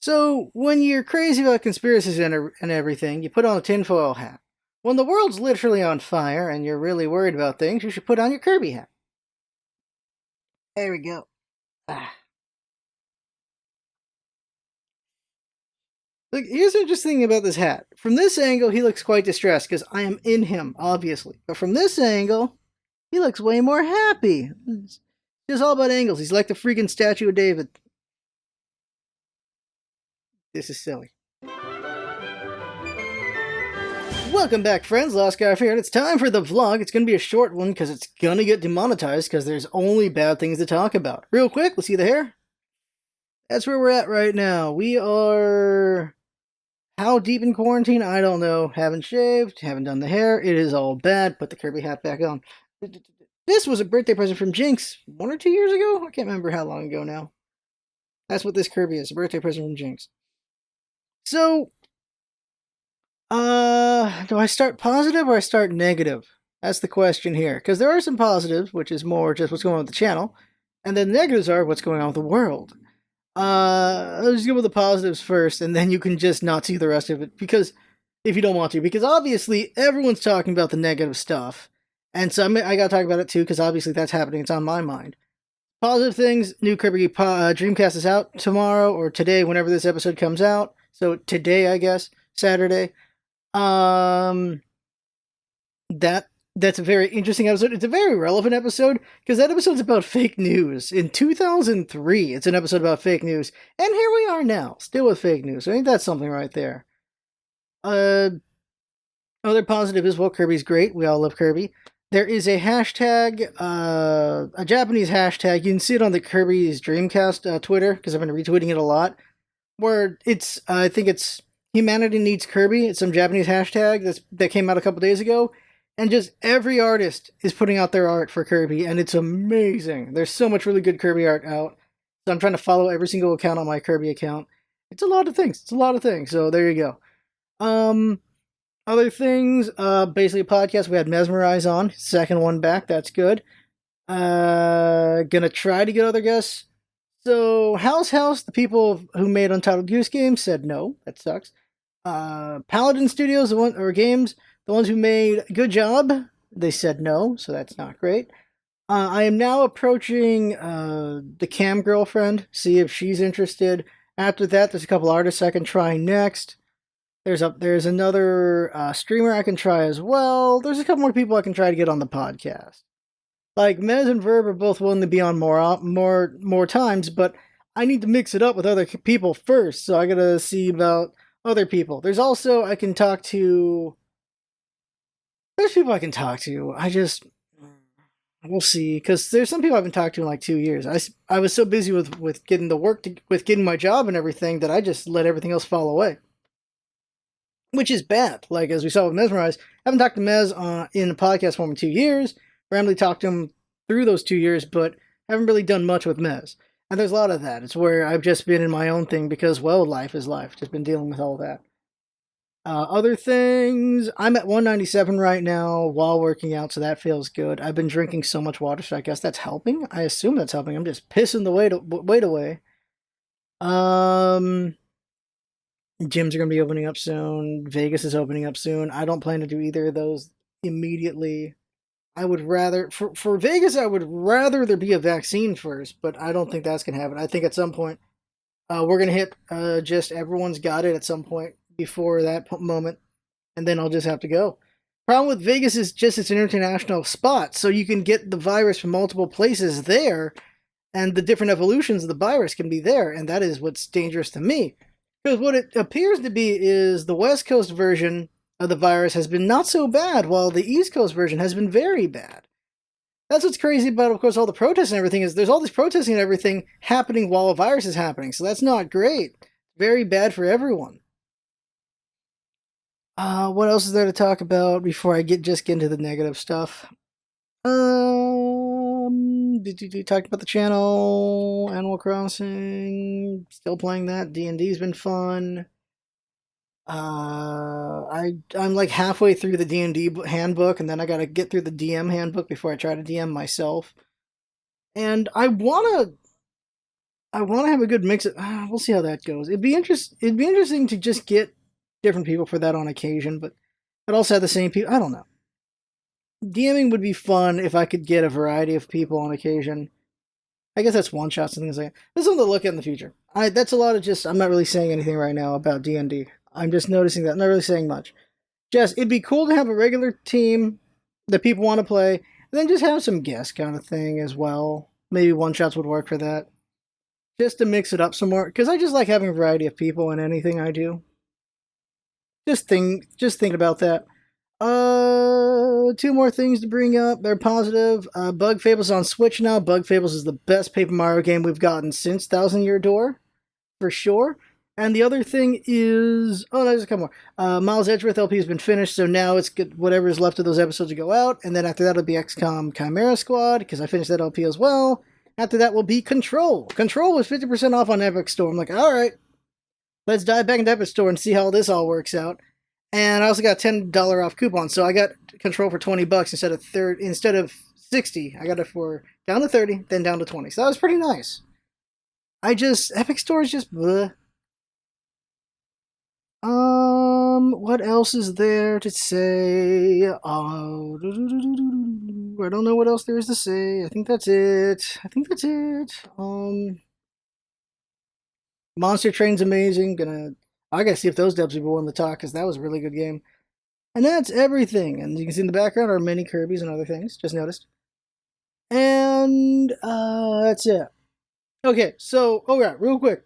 So, when you're crazy about conspiracies and everything, you put on a tinfoil hat. When the world's literally on fire and you're really worried about things, you should put on your Kirby hat. There we go. Ah. Look, here's the interesting thing about this hat. From this angle, he looks quite distressed because I am in him, obviously. But from this angle, he looks way more happy. It's just all about angles. He's like the freaking statue of David. This is silly. Welcome back, friends. LostScarf here, and it's time for the vlog. It's going to be a short one because it's going to get demonetized because there's only bad things to talk about. Real quick, let's see the hair. That's where we're at right now. We are... How deep in quarantine? I don't know. Haven't shaved, haven't done the hair. It is all bad. Put the Kirby hat back on. This was a birthday present from Jinx 1 or 2 years ago? I can't remember how long ago now. That's what this Kirby is, a birthday present from Jinx. So... do I start positive or I start negative? That's the question here. Because there are some positives, which is more just what's going on with the channel. And then negatives are what's going on with the world. Let's go with the positives first, and then you can just not see the rest of it. Because, if you don't want to. Because obviously, everyone's talking about the negative stuff. And so I gotta talk about it too, because obviously that's happening. It's on my mind. Positive things, new Kirby Dreamcast is out tomorrow, or today, whenever this episode comes out. So today, I guess, Saturday. That's a very interesting episode. It's a very relevant episode because that episode's about fake news. In 2003, it's an episode about fake news, and here we are now, still with fake news. I think that's something right there. Other positive is, well, Kirby's great. We all love Kirby. There is a hashtag, a Japanese hashtag. You can see it on the Kirby's Dreamcast Twitter because I've been retweeting it a lot. Where it's, I think it's Humanity Needs Kirby. It's some Japanese hashtag that came out a couple days ago. And just every artist is putting out their art for Kirby, and it's amazing. There's so much really good Kirby art out. So I'm trying to follow every single account on my Kirby account. It's a lot of things. So there you go. Other things, basically a podcast. We had Mesmerize on. Second one back. That's good. Gonna try to get other guests. So, House, the people who made Untitled Goose Games said no. That sucks. Paladin Studios, games, the ones who made Good Job, they said no, so that's not great. I am now approaching the cam girlfriend, see if she's interested. After that, there's a couple artists I can try next. There's another streamer I can try as well. There's a couple more people I can try to get on the podcast. Like, Mez and Verb are both willing to be on more times, but I need to mix it up with other people first, so I gotta see about other people. There's also, I can talk to... There's people I can talk to. We'll see, because there's some people I've been talking to in like 2 years. I was so busy with getting the work, with getting my job and everything, that I just let everything else fall away. Which is bad. Like, as we saw with Mesmerize, I haven't talked to Mez in the podcast form in 2 years. Randomly talked to him through those 2 years, but haven't really done much with Mez. And there's a lot of that. It's where I've just been in my own thing because, well, life is life. Just been dealing with all that. Other things, I'm at 197 right now while working out, so that feels good. I've been drinking so much water, so I guess that's helping. I assume that's helping. I'm just pissing the weight away. Gyms are going to be opening up soon. Vegas is opening up soon. I don't plan to do either of those immediately. I would rather, for Vegas, I would rather there be a vaccine first, but I don't think that's going to happen. I think at some point, we're going to hit just everyone's got it at some point before that moment, and then I'll just have to go. Problem with Vegas is just it's an international spot, so you can get the virus from multiple places there, and the different evolutions of the virus can be there, and that is what's dangerous to me. Because what it appears to be is the West Coast version of the virus has been not so bad, while the East Coast version has been very bad. That's what's crazy about, of course, all the protests and everything, is there's all this protesting and everything happening while a virus is happening, so that's not great. Very bad for everyone. What else is there to talk about before I get into the negative stuff? Talked about the channel, Animal Crossing, still playing that. D&D's been fun. I'm like halfway through the D&D handbook, and then I gotta get through the DM handbook before I try to DM myself. And I wanna I want to have a good mix of. We'll see how that goes. It'd be interesting to just get different people for that on occasion, but I'd also have the same people. I don't know. DMing would be fun if I could get a variety of people on occasion. I guess that's one shots and things like that. That's something to look at in the future. That's a lot of just. I'm not really saying anything right now about D&D. I'm just noticing that. I'm not really saying much. Just it'd be cool to have a regular team that people want to play, and then just have some guests kind of thing as well. Maybe one shots would work for that, just to mix it up some more. Because I just like having a variety of people in anything I do. Just thinking about that. Two more things to bring up. They're positive. Bug Fables on Switch now. Bug Fables is the best Paper Mario game we've gotten since Thousand Year Door, for sure. And the other thing is, oh, there's a couple more. Miles Edgeworth LP has been finished, so now it's good, whatever is left of those episodes to go out, and then after that it'll be XCOM Chimera Squad, because I finished that LP as well. After that will be Control. Control was 50% off on Epic Store. I'm like, all right, let's dive back into Epic Store and see how this all works out. And I also got a $10 off coupon, so I got Control for $20 instead of 60. I got it for down to 30, then down to 20. So that was pretty nice. Epic Store is just bleh. What else is there to say? I don't know what else there is to say. I think that's it. Monster Train's amazing. I gotta see if those dubs will be willing to talk, because that was a really good game. And that's everything. And you can see in the background are mini Kirbys and other things. Just noticed. And that's it. Okay, so real quick.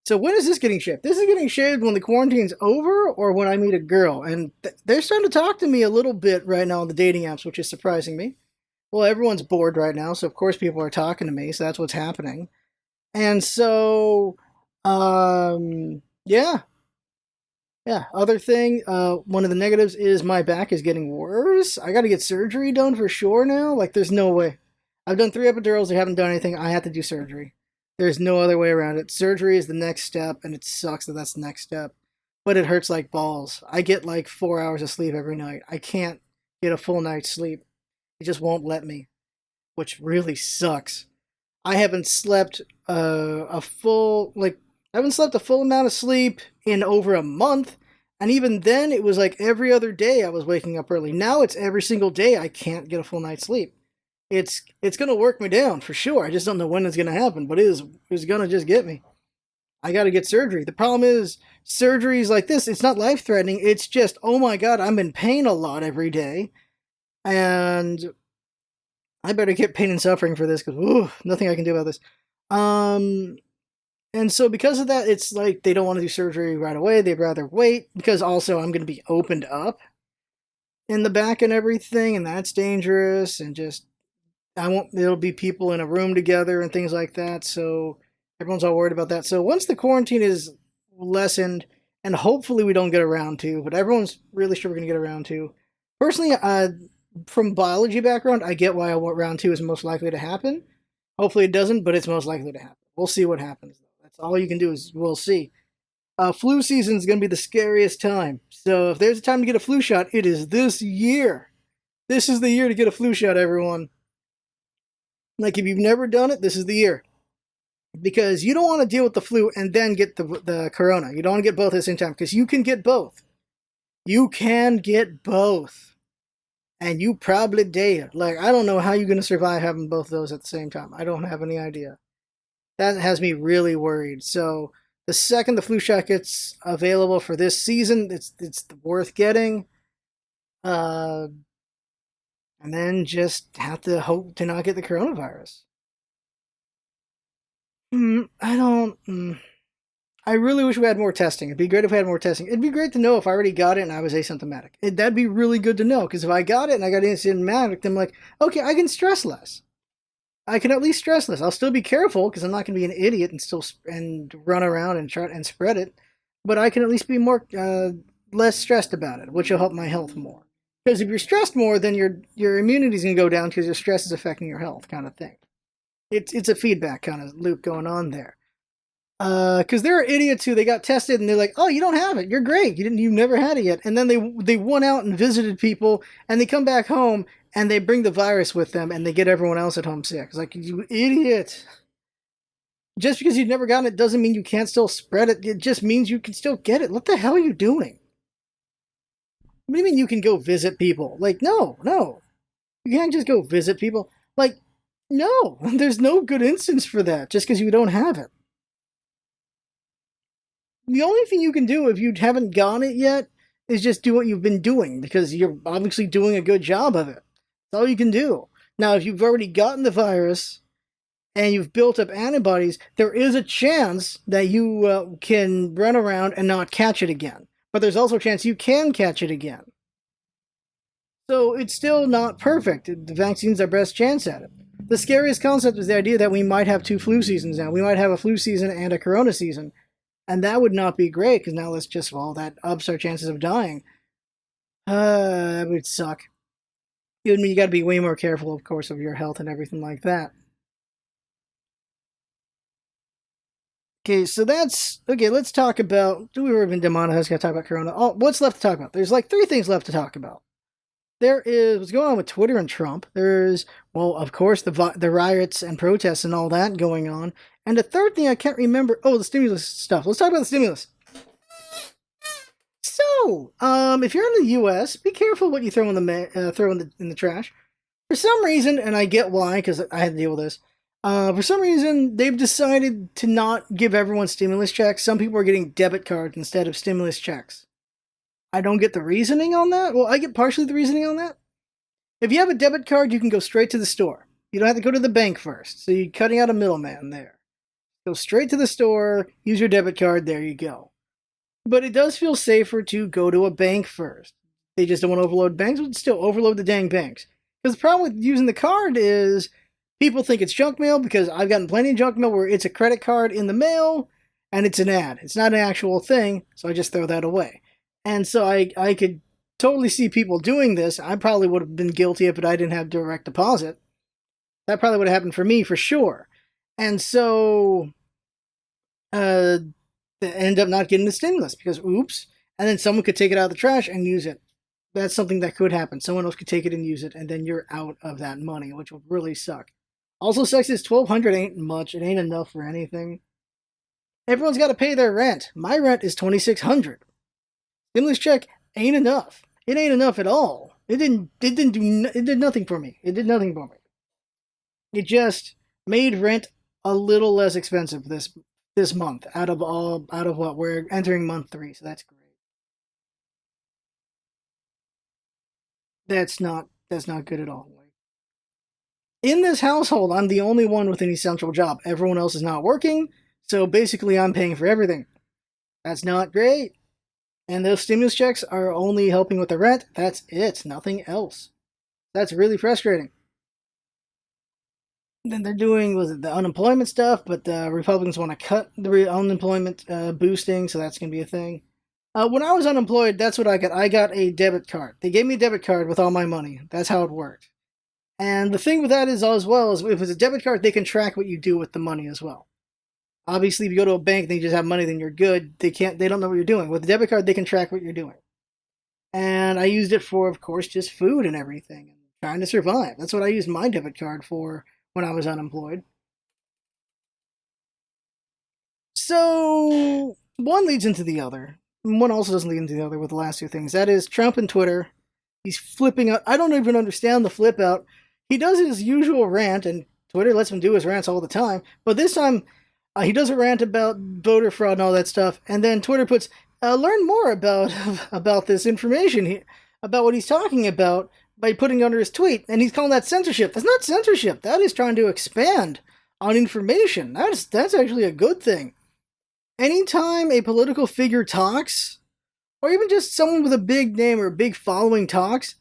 So when is this getting shipped? This is getting shipped when the quarantine's over or when I meet a girl. And they're starting to talk to me a little bit right now on the dating apps, which is surprising me. Well, everyone's bored right now, so of course people are talking to me, so that's what's happening. And so, yeah. Other thing, one of the negatives is my back is getting worse. I gotta get surgery done for sure now. Like, there's no way. I've done 3 epidurals, they haven't done anything. I have to do surgery. There's no other way around it. Surgery is the next step, and it sucks that that's the next step. But it hurts like balls. I get like 4 hours of sleep every night. I can't get a full night's sleep. It just won't let me, which really sucks. I haven't slept a full amount of sleep in over a month, and even then it was like every other day I was waking up early. Now it's every single day I can't get a full night's sleep. It's gonna work me down for sure. I just don't know when it's gonna happen, but it's gonna just get me. I gotta get surgery. The problem is surgeries like this, it's not life threatening. It's just, oh my god, I'm in pain a lot every day, and I better get pain and suffering for this, because nothing I can do about this. And so because of that, it's like they don't want to do surgery right away. They'd rather wait, because also I'm going to be opened up in the back and everything, and that's dangerous. And just, there'll be people in a room together and things like that. So everyone's all worried about that. So once the quarantine is lessened, and hopefully we don't get around to, but everyone's really sure we're going to get around to. Personally, from biology background, I get why round 2 is most likely to happen. Hopefully it doesn't, but it's most likely to happen. We'll see what happens. That's all you can do is we'll see. Flu season is going to be the scariest time. So if there's a time to get a flu shot, it is this year. This is the year to get a flu shot, everyone. Like, if you've never done it, this is the year. Because you don't want to deal with the flu and then get the corona. You don't want to get both at the same time, because you can get both. You can get both. And you probably dead. Like, I don't know how you're going to survive having both of those at the same time. I don't have any idea. That has me really worried. So the second the flu shot gets available for this season, it's worth getting. And then just have to hope to not get the coronavirus. I really wish we had more testing. It'd be great if we had more testing. It'd be great to know if I already got it and I was asymptomatic. That'd be really good to know, because if I got it and I got asymptomatic, then I'm like, okay, I can stress less. I can at least stress less. I'll still be careful, because I'm not going to be an idiot and run around and try and spread it. But I can at least be more less stressed about it, which will help my health more. Because if you're stressed more, then your immunity's going to go down, because your stress is affecting your health, kind of thing. It's a feedback kind of loop going on there. Because there are idiots who they got tested and they're like, oh, you don't have it. You're great. You've never had it yet. And then they went out and visited people, and they come back home and they bring the virus with them, and they get everyone else at home sick. It's like, you idiot. Just because you've never gotten it doesn't mean you can't still spread it. It just means you can still get it. What the hell are you doing? What do you mean you can go visit people? Like, no, no. You can't just go visit people. Like, no, there's no good instance for that just because you don't have it. The only thing you can do if you haven't gotten it yet is just do what you've been doing because you're obviously doing a good job of it. That's all you can do. Now, if you've already gotten the virus and you've built up antibodies, there is a chance that you can run around and not catch it again. But there's also a chance you can catch it again. So it's still not perfect. The vaccine's our best chance at it. The scariest concept is the idea that we might have 2 flu seasons now. We might have a flu season and a corona season. And that would not be great, because now let's just, well, that ups our chances of dying. That would suck. It would mean you gotta be way more careful, of course, of your health and everything like that. Okay, so that's... Okay, let's talk about... We've already been demonetized, gotta talk about corona. Oh, what's left to talk about? There's like 3 things left to talk about. There is what's going on with Twitter and Trump. There's, well, of course, the riots and protests and all that going on. And the third thing I can't remember... Oh, the stimulus stuff. Let's talk about the stimulus. So, if you're in the U.S., be careful what you throw in the trash. For some reason, and I get why, because I had to deal with this. For some reason, they've decided to not give everyone stimulus checks. Some people are getting debit cards instead of stimulus checks. I don't get the reasoning on that. Well, I get partially the reasoning on that. If you have a debit card, you can go straight to the store. You don't have to go to the bank first. So you're cutting out a middleman there. Go straight to the store, use your debit card, there you go. But it does feel safer to go to a bank first. They just don't want to overload banks, but still overload the dang banks. Because the problem with using the card is people think it's junk mail, because I've gotten plenty of junk mail where it's a credit card in the mail and it's an ad. It's not an actual thing, so I just throw that away. And so I could totally see people doing this. I probably would have been guilty if I didn't have direct deposit. That probably would have happened for me for sure. And so they end up not getting the stimulus because oops. And then someone could take it out of the trash and use it. That's something that could happen. Someone else could take it and use it, and then you're out of that money, which would really suck. Also sucks is $1,200 ain't much. It ain't enough for anything. Everyone's got to pay their rent. My rent is $2,600. Stimulus check ain't enough. It ain't enough at all. It did nothing for me. It did nothing for me. It just made rent a little less expensive this month out of what we're entering month 3, so that's great. That's not good at all. In this household, I'm the only one with an essential job. Everyone else is not working, so basically I'm paying for everything. That's not great. And those stimulus checks are only helping with the rent. That's it. Nothing else. That's really frustrating. Then they're doing, was it the unemployment stuff, but the Republicans want to cut the unemployment boosting, so that's going to be a thing. When I was unemployed, that's what I got. I got a debit card. They gave me a debit card with all my money. That's how it worked. And the thing with that is, as well, is if it's a debit card, they can track what you do with the money as well. Obviously, if you go to a bank and they just have money, then you're good. They don't know what you're doing. With a debit card, they can track what you're doing. And I used it for, of course, just food and everything, and trying to survive. That's what I used my debit card for when I was unemployed. So, one leads into the other. One also doesn't lead into the other with the last 2 things. That is Trump and Twitter. He's flipping out. I don't even understand the flip out. He does his usual rant, and Twitter lets him do his rants all the time. But this time, he does a rant about voter fraud and all that stuff, and then Twitter puts, learn more about this information, about what he's talking about, by putting under his tweet, and he's calling that censorship. That's not censorship. That is trying to expand on information. That's actually a good thing. Anytime a political figure talks, or even just someone with a big name or a big following talks,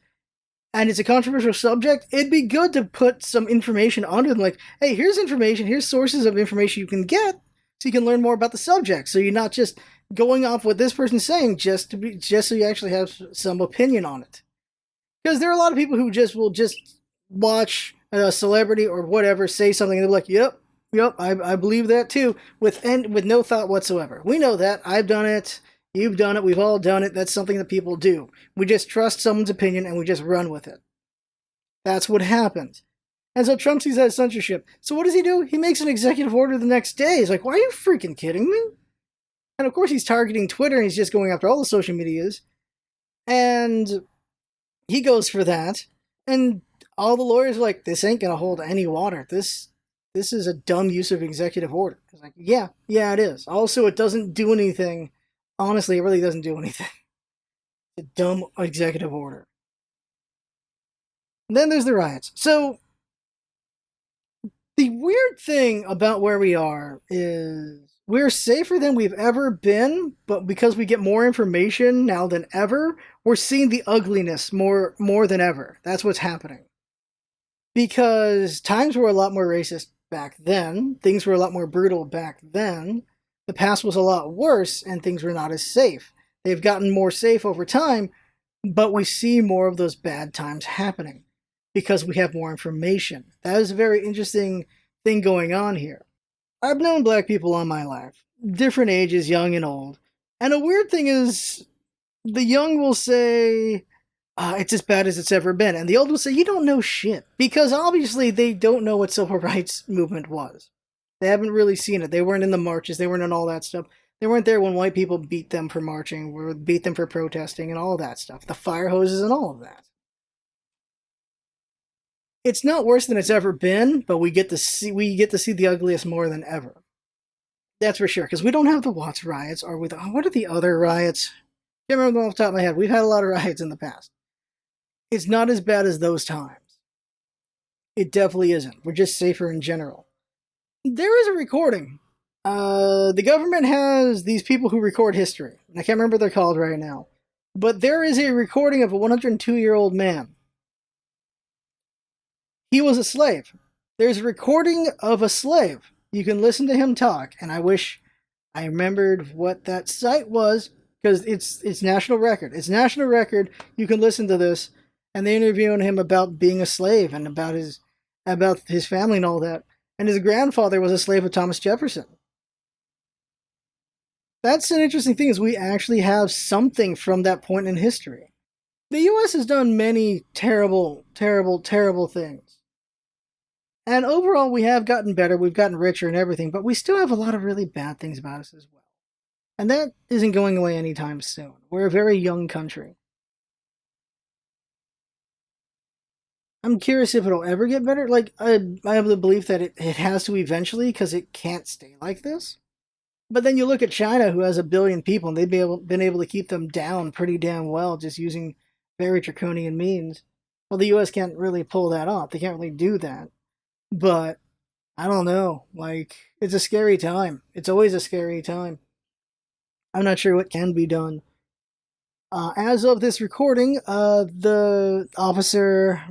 and it's a controversial subject, it'd be good to put some information under them, like, hey, here's information, here's sources of information you can get, so you can learn more about the subject, so you're not just going off what this person's saying just so you actually have some opinion on it. Because there are a lot of people who will just watch a celebrity or whatever say something, and they're like, yep, I believe that too, with no thought whatsoever. We know that. I've done it. You've done it. We've all done it. That's something that people do. We just trust someone's opinion and we just run with it. That's what happens. And so Trump sees that as censorship. So what does he do? He makes an executive order the next day. He's like, why are you freaking kidding me? And of course he's targeting Twitter and he's just going after all the social medias. And he goes for that. And all the lawyers are like, this ain't going to hold any water. This is a dumb use of executive order. It's like, yeah, it is. Also, it doesn't do anything. Honestly, it really doesn't do anything. It's a dumb executive order. And then there's the riots. So, the weird thing about where we are is we're safer than we've ever been, but because we get more information now than ever, we're seeing the ugliness more than ever. That's what's happening. Because times were a lot more racist back then, things were a lot more brutal back then, the past was a lot worse, and things were not as safe. They've gotten more safe over time, but we see more of those bad times happening because we have more information. That is a very interesting thing going on here. I've known black people all my life, different ages, young and old. And a weird thing is, the young will say, it's as bad as it's ever been. And the old will say, you don't know shit. Because obviously they don't know what civil rights movement was. They haven't really seen it. They weren't in the marches. They weren't in all that stuff. They weren't there when white people beat them for marching, or beat them for protesting and all that stuff. The fire hoses and all of that. It's not worse than it's ever been, but we get to see the ugliest more than ever. That's for sure, because we don't have the Watts riots, or what are the other riots? Can't remember them off the top of my head. We've had a lot of riots in the past. It's not as bad as those times. It definitely isn't. We're just safer in general. There is a recording. The government has these people who record history. I can't remember what they're called right now. But there is a recording of a 102-year-old man. He was a slave. There's a recording of a slave. You can listen to him talk, and I wish I remembered what that site was, because it's national record. It's national record. You can listen to this, and they're interviewing him about being a slave and about his family and all that. And his grandfather was a slave of Thomas Jefferson. That's an interesting thing, is we actually have something from that point in history. The U.S. has done many terrible, terrible, terrible things. And overall, we have gotten better, we've gotten richer and everything, but we still have a lot of really bad things about us as well. And that isn't going away anytime soon. We're a very young country. I'm curious if it'll ever get better. Like, I have the belief that it has to eventually, because it can't stay like this. But then you look at China, who has 1 billion people, and they've been able to keep them down pretty damn well, just using very draconian means. Well, the U.S. can't really pull that off. They can't really do that. But, I don't know. Like, it's a scary time. It's always a scary time. I'm not sure what can be done. As of this recording, the officer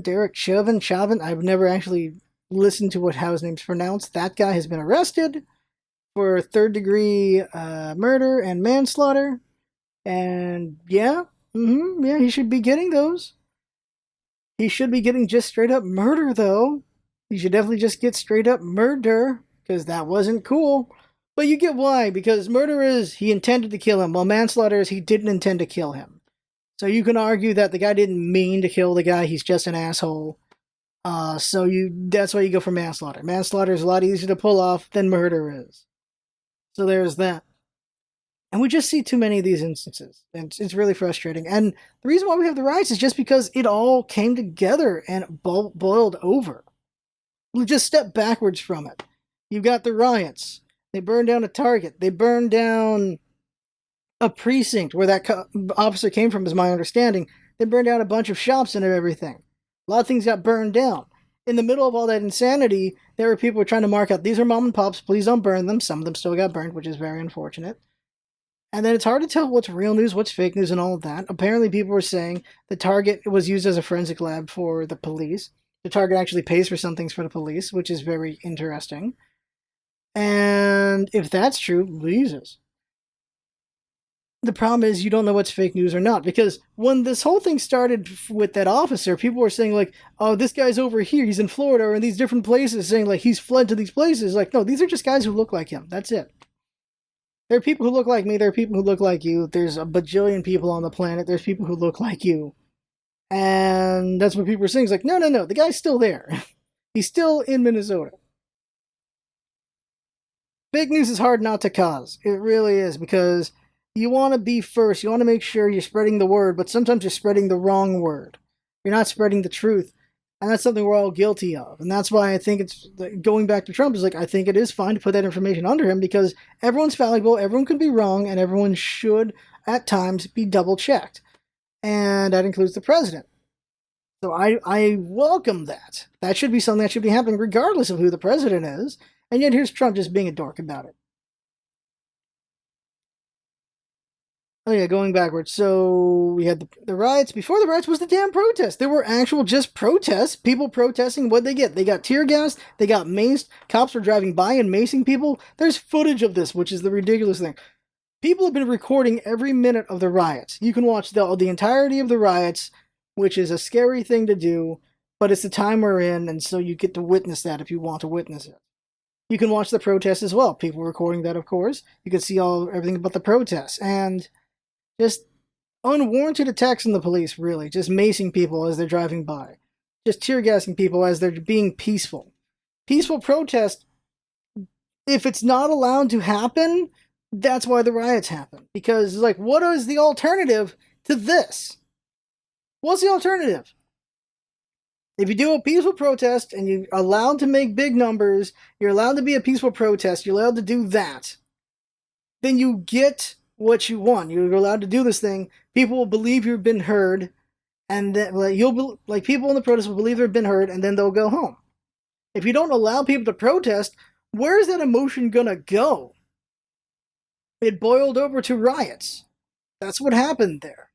Derek Chauvin, I've never actually listened to how his name's pronounced. That guy has been arrested for third-degree murder and manslaughter. And yeah, he should be getting those. He should be getting just straight-up murder, though. He should definitely just get straight-up murder, because that wasn't cool. But you get why, because murder is he intended to kill him, while manslaughter is he didn't intend to kill him. So you can argue that the guy didn't mean to kill the guy, he's just an asshole. That's why you go for manslaughter. Manslaughter is a lot easier to pull off than murder is. So there's that. And we just see too many of these instances. And it's really frustrating. And the reason why we have the riots is just because it all came together and boiled over. We'll just step backwards from it. You've got the riots. They burned down a Target. They burned down a precinct where that officer came from, is my understanding. They burned down a bunch of shops and everything. A lot of things got burned down. In the middle of all that insanity, there were people trying to mark out, these are mom and pops, please don't burn them. Some of them still got burned, which is very unfortunate. And then it's hard to tell what's real news, what's fake news, and all of that. Apparently people were saying the Target was used as a forensic lab for the police. The Target actually pays for some things for the police, which is very interesting. And if that's true, Jesus. The problem is you don't know what's fake news or not, because when this whole thing started with that officer, people were saying like, oh, this guy's over here, he's in Florida or in these different places, saying like he's fled to these places. Like, no, these are just guys who look like him. That's it. There are people who look like me, there are people who look like you, there's a bajillion people on the planet, there's people who look like you. And that's what people were saying. It's like, no, no, no, the guy's still there. He's still in Minnesota. Fake news is hard not to cause. It really is, because you want to be first. You want to make sure you're spreading the word, but sometimes you're spreading the wrong word. You're not spreading the truth. And that's something we're all guilty of. And that's why I think it's, going back to Trump, is like, I think it is fine to put that information under him, because everyone's fallible, everyone can be wrong, and everyone should, at times, be double checked. And that includes the president. So I welcome that. That should be something that should be happening regardless of who the president is. And yet here's Trump just being a dork about it. Oh yeah, going backwards. So we had the riots. Before the riots was the damn protest. There were actual just protests. People protesting. What'd they get? They got tear gas. They got maced. Cops were driving by and macing people. There's footage of this, which is the ridiculous thing. People have been recording every minute of the riots. You can watch the entirety of the riots, which is a scary thing to do, but it's the time we're in, and so you get to witness that if you want to witness it. You can watch the protests as well. People recording that, of course. You can see everything about the protests, and just unwarranted attacks on the police, really. Just macing people as they're driving by. Just tear gassing people as they're being peaceful. Peaceful protest, if it's not allowed to happen, that's why the riots happen. Because, like, what is the alternative to this? What's the alternative? If you do a peaceful protest and you're allowed to make big numbers, you're allowed to be a peaceful protest, you're allowed to do that, then you get what you want. You're allowed to do this thing. People will believe you've been heard, and then people in the protest will believe they've been heard, and then they'll go home. If you don't allow people to protest, where's that emotion gonna go? It boiled over to riots. That's what happened there.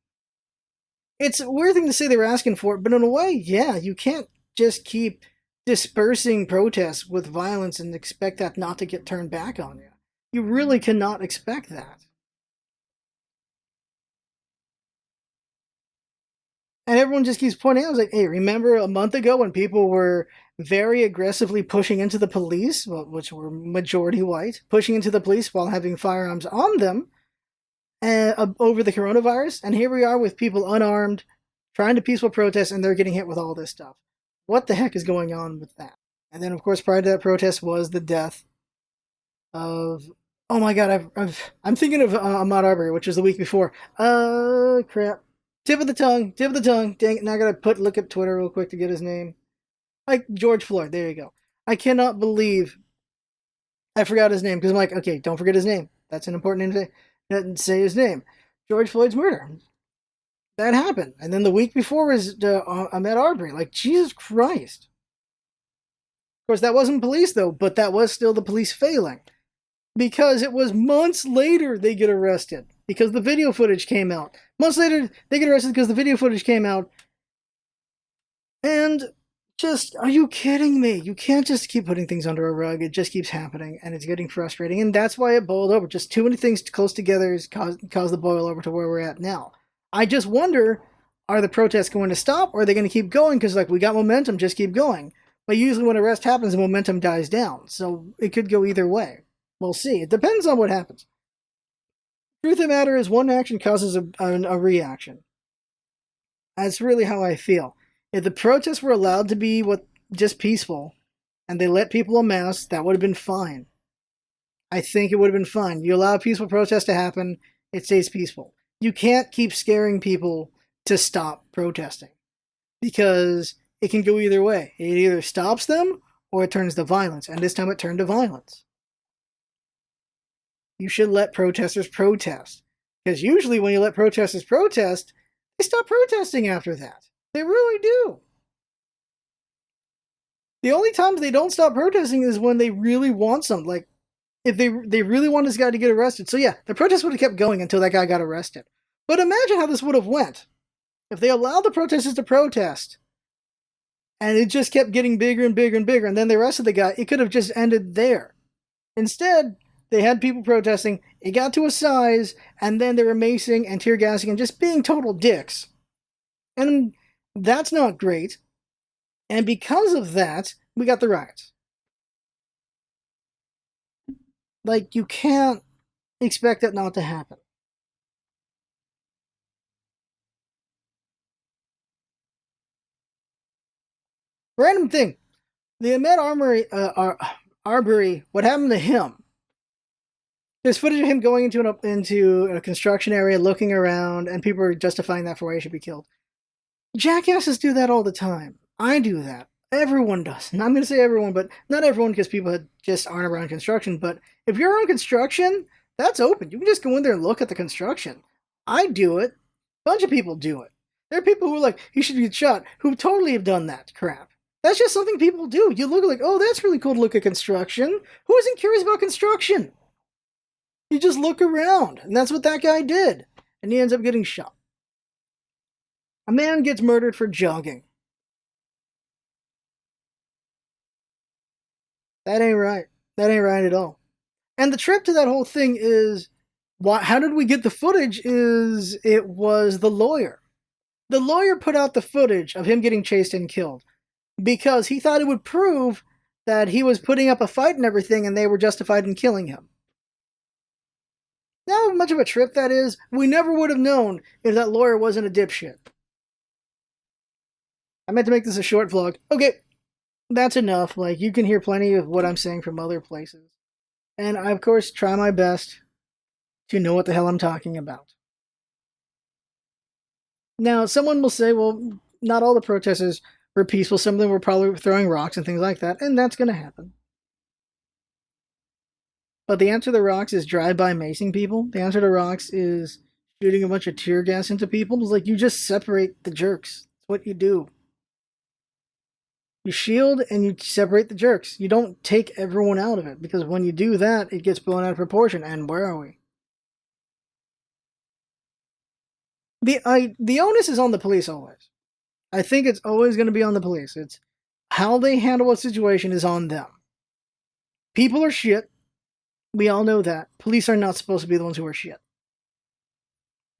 It's a weird thing to say they were asking for it, but in a way, yeah, you can't just keep dispersing protests with violence and expect that not to get turned back on you. You really cannot expect that. And everyone just keeps pointing out, I was like, hey, remember a month ago when people were very aggressively pushing into the police, which were majority white, pushing into the police while having firearms on them over the coronavirus? And here we are with people unarmed, trying to peaceful protest, and they're getting hit with all this stuff. What the heck is going on with that? And then, of course, prior to that protest was the death of... Oh my god, I'm thinking of Ahmaud Arbery, which was the week before. Crap. Tip of the tongue. Dang it, now I gotta look at Twitter real quick to get his name. Like, George Floyd, there you go. I cannot believe I forgot his name, because I'm like, okay, don't forget his name. That's an important name to say his name. George Floyd's murder. That happened. And then the week before was Ahmaud Arbery. Like, Jesus Christ. Of course, that wasn't police, though, but that was still the police failing. Because it was months later they get arrested. Because the video footage came out. Months later, they get arrested because the video footage came out. And just, are you kidding me? You can't just keep putting things under a rug. It just keeps happening, and it's getting frustrating. And that's why it boiled over. Just too many things close together has caused the boil over to where we're at now. I just wonder, are the protests going to stop, or are they going to keep going? Because, like, we got momentum, just keep going. But usually when arrest happens, the momentum dies down. So it could go either way. We'll see. It depends on what happens. Truth of the matter is, one action causes a reaction. That's really how I feel. If the protests were allowed to be just peaceful, and they let people amass, that would have been fine. I think it would have been fine. You allow a peaceful protest to happen, it stays peaceful. You can't keep scaring people to stop protesting, because it can go either way. It either stops them, or it turns to violence, and this time it turned to violence. You should let protesters protest. Because usually when you let protesters protest, they stop protesting after that. They really do. The only times they don't stop protesting is when they really want something. Like, if they really want this guy to get arrested. So yeah, the protest would have kept going until that guy got arrested. But imagine how this would have went. If they allowed the protesters to protest, and it just kept getting bigger and bigger and bigger, and then they arrested the guy, it could have just ended there. Instead, they had people protesting, it got to a size, and then they were macing and tear gassing and just being total dicks. And that's not great. And because of that, we got the riots. Like, you can't expect that not to happen. Random thing. The Ahmed Arbery, what happened to him? There's footage of him going into a construction area, looking around, and people are justifying that for why he should be killed. Jackasses do that all the time. I do that. Everyone does. And I'm going to say everyone, but not everyone because people just aren't around construction. But if you're on construction, that's open. You can just go in there and look at the construction. I do it. A bunch of people do it. There are people who are like, he should get shot, who totally have done that crap. That's just something people do. You look like, oh, that's really cool to look at construction. Who isn't curious about construction? You just look around, and that's what that guy did. And he ends up getting shot. A man gets murdered for jogging. That ain't right. That ain't right at all. And the trip to that whole thing is, how did we get the footage? It was the lawyer. The lawyer put out the footage of him getting chased and killed because he thought it would prove that he was putting up a fight and everything, and they were justified in killing him. Now, how much of a trip that is, we never would have known if that lawyer wasn't a dipshit. I meant to make this a short vlog. Okay, that's enough. Like, you can hear plenty of what I'm saying from other places. And I, of course, try my best to know what the hell I'm talking about. Now, someone will say, well, not all the protesters were peaceful. Some of them were probably throwing rocks and things like that, and that's going to happen. But the answer to rocks is drive-by macing people. The answer to rocks is shooting a bunch of tear gas into people. It's like, you just separate the jerks. That's what you do. You shield and you separate the jerks. You don't take everyone out of it, because when you do that, it gets blown out of proportion. And where are we? The onus is on the police always. I think it's always going to be on the police. It's how they handle a situation is on them. People are shit. We all know that. Police are not supposed to be the ones who are shit.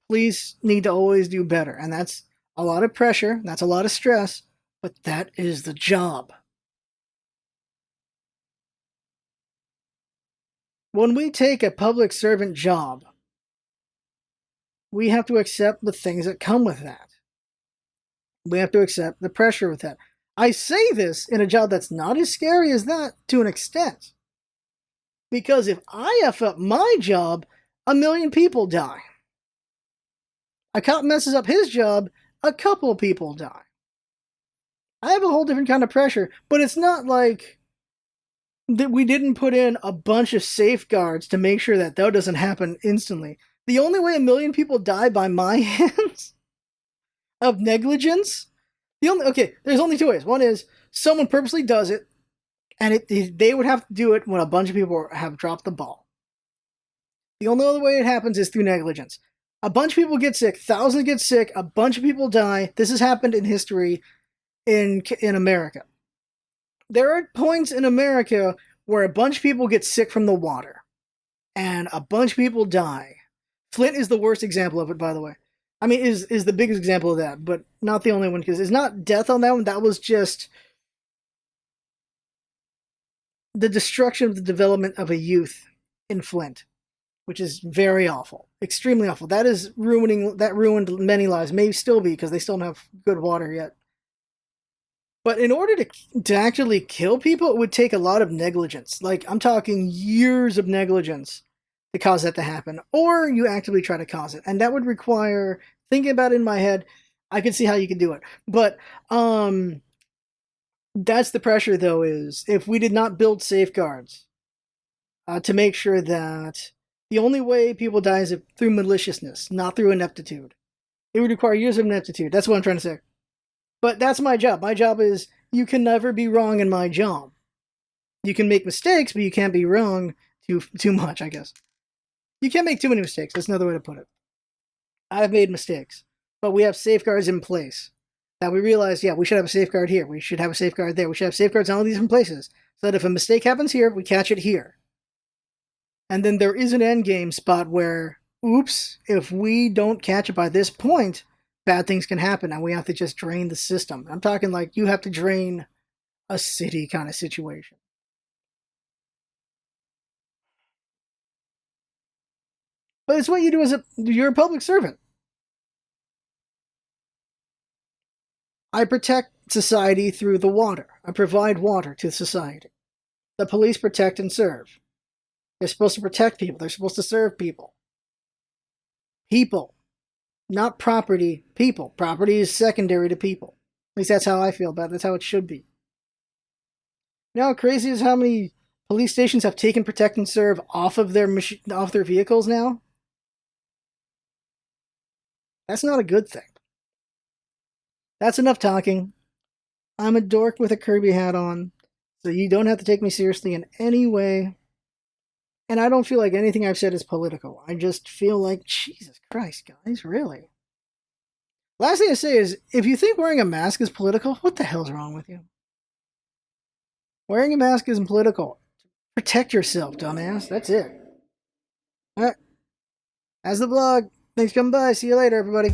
Police need to always do better, and that's a lot of pressure, that's a lot of stress, but that is the job. When we take a public servant job, we have to accept the things that come with that. We have to accept the pressure with that. I say this in a job that's not as scary as that to an extent. Because if I F up my job, 1 million people die. A cop messes up his job, a couple people die. I have a whole different kind of pressure, but it's not like that we didn't put in a bunch of safeguards to make sure that doesn't happen instantly. The only way 1 million people die by my hands of negligence, there's only 2 ways. One is someone purposely does it, and they would have to do it when a bunch of people have dropped the ball. The only other way it happens is through negligence. A bunch of people get sick, thousands get sick, a bunch of people die. This has happened in history in America. There are points in America where a bunch of people get sick from the water, and a bunch of people die. Flint is the worst example of it, by the way. I mean, is the biggest example of that, but not the only one, because it's not death on that one. That was just the destruction of the development of a youth in Flint, which is very awful, extremely awful. That ruined many lives. May still be, because they still don't have good water yet. But in order to actually kill people, it would take a lot of negligence. Like, I'm talking years of negligence to cause that to happen. Or you actively try to cause it. And that would require, thinking about it in my head, I could see how you could do it. But that's the pressure, though, is if we did not build safeguards to make sure that the only way people die is through maliciousness, not through ineptitude. It would require years of ineptitude. That's what I'm trying to say. But that's my job. My job is, you can never be wrong in my job. You can make mistakes, but you can't be wrong too much, I guess. You can't make too many mistakes. That's another way to put it. I've made mistakes, but we have safeguards in place. That we realize, yeah, we should have a safeguard here. We should have a safeguard there. We should have safeguards in all these different places. So that if a mistake happens here, we catch it here. And then there is an end game spot where, oops, if we don't catch it by this point, bad things can happen, and we have to just drain the system. I'm talking like you have to drain a city kind of situation. But it's what you do you're a public servant. I protect society through the water. I provide water to society. The police protect and serve. They're supposed to protect people. They're supposed to serve people. People, not property. People. Property is secondary to people. At least that's how I feel about it. That's how it should be. You know how crazy is how many police stations have taken protect and serve off of their off their vehicles now? That's not a good thing. That's enough talking. I'm a dork with a Kirby hat on, so you don't have to take me seriously in any way. And I don't feel like anything I've said is political. I just feel like, Jesus Christ, guys, really? Last thing to say is, if you think wearing a mask is political, what the hell's wrong with you? Wearing a mask isn't political. Protect yourself, dumbass. That's it. Alright. That's the vlog. Thanks for coming by. See you later, everybody.